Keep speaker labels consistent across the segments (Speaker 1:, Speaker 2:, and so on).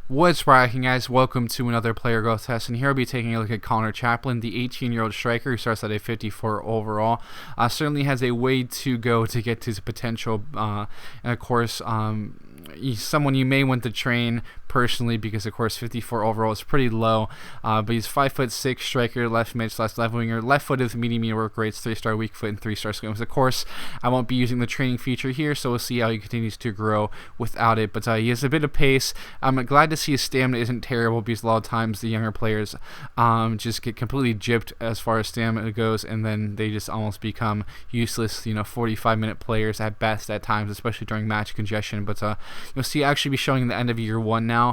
Speaker 1: What's rocking, guys? Welcome to another player growth test, and here I'll be taking a look at Conor Chaplin, the 18-year-old striker who starts at a 54 overall. Certainly has a way to go to get to his potential, and of course, he's someone you may want to train personally because, of course, 54 overall is pretty low, but he's 5'6" striker, left mid / left winger, left footed with medium work rates, 3-star weak foot, and 3-star skills. Of course, I won't be using the training feature here, so we'll see how he continues to grow without it, but he has a bit of pace. I'm glad to see his stamina isn't terrible because a lot of times the younger players just get completely gypped as far as stamina goes, and then they just almost become useless, 45-minute players at best at times, especially during match congestion. But you'll see actually be showing the end of year 1 now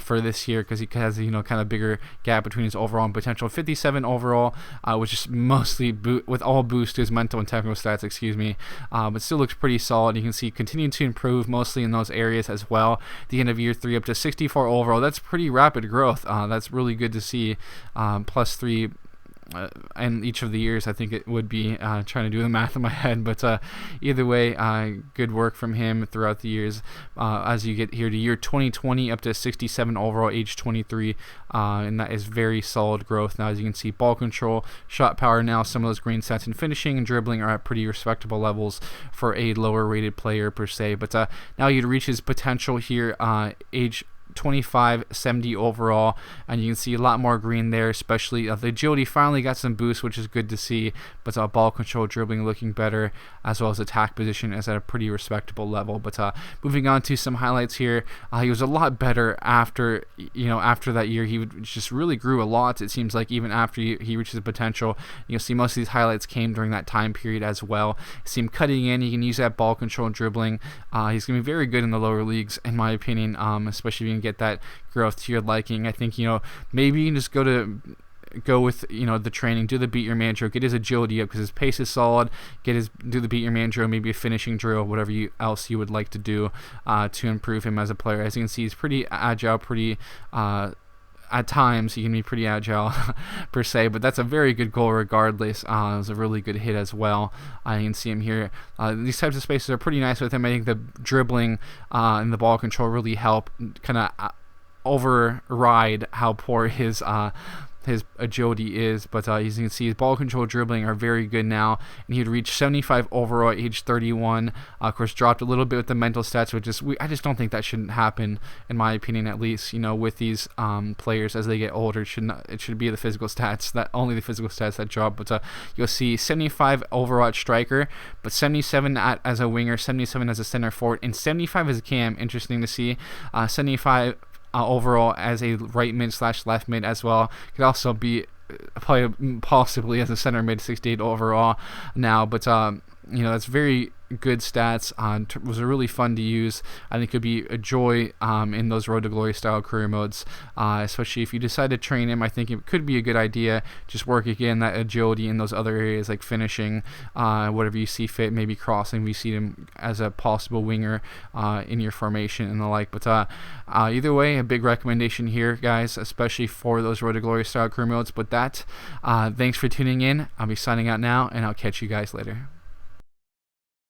Speaker 1: for this year, because he has kind of bigger gap between his overall and potential. 57 overall, which is mostly with all boost to his mental and technical stats, but still looks pretty solid. You can see continuing to improve mostly in those areas as well. The end of year 3 up to 64 overall. That's pretty rapid growth. That's really good to see. +3 and each of the years, I think it would be trying to do the math in my head, but either way, good work from him throughout the years. As you get here to year 2020, up to 67 overall, age 23, and that is very solid growth. Now, as you can see, ball control, shot power, now some of those green stats, and finishing and dribbling are at pretty respectable levels for a lower rated player per se. But now you'd reach his potential here, age 25, 70 overall, and you can see a lot more green there, especially the agility finally got some boost, which is good to see, but ball control, dribbling looking better, as well as attack position is at a pretty respectable level. But moving on to some highlights here, he was a lot better after that year. He just really grew a lot, it seems like, even after he reached his potential. You'll see most of these highlights came during that time period as well. You see him cutting in, he can use that ball control and dribbling. He's going to be very good in the lower leagues, in my opinion, especially if you can get that growth to your liking. I think maybe you can just go with the training, do the beat your man drill, get his agility up because his pace is solid, do the beat your man drill, maybe a finishing drill, whatever else you would like to do to improve him as a player. As you can see, he's pretty agile, pretty at times he can be pretty agile per se, but that's a very good goal regardless. It was a really good hit as well. You can see him here. These types of spaces are pretty nice with him. I think the dribbling and the ball control really help kind of override how poor his agility is, but as you can see, his ball control, dribbling are very good now, and he'd reach 75 overall at age 31. Of course, dropped a little bit with the mental stats, which is I just don't think that shouldn't happen, in my opinion, at least. With these players as they get older, it should be the physical stats, only the physical stats that drop. But you'll see 75 overall at striker, but 77 as a winger, 77 as a center forward, and 75 as a cam. Interesting to see. 75 overall as a right mid / left mid as well. Could also be possibly as a center mid, 68 overall now. But that's very good stats. Was really fun to use. I think could be a joy in those Road to Glory style career modes, especially if you decide to train him. I think it could be a good idea. Just work again that agility in those other areas like finishing, whatever you see fit, maybe crossing. We see him as a possible winger in your formation and the like. But either way, a big recommendation here, guys, especially for those Road to Glory style career modes. But thanks for tuning in. I'll be signing out now, and I'll catch you guys later.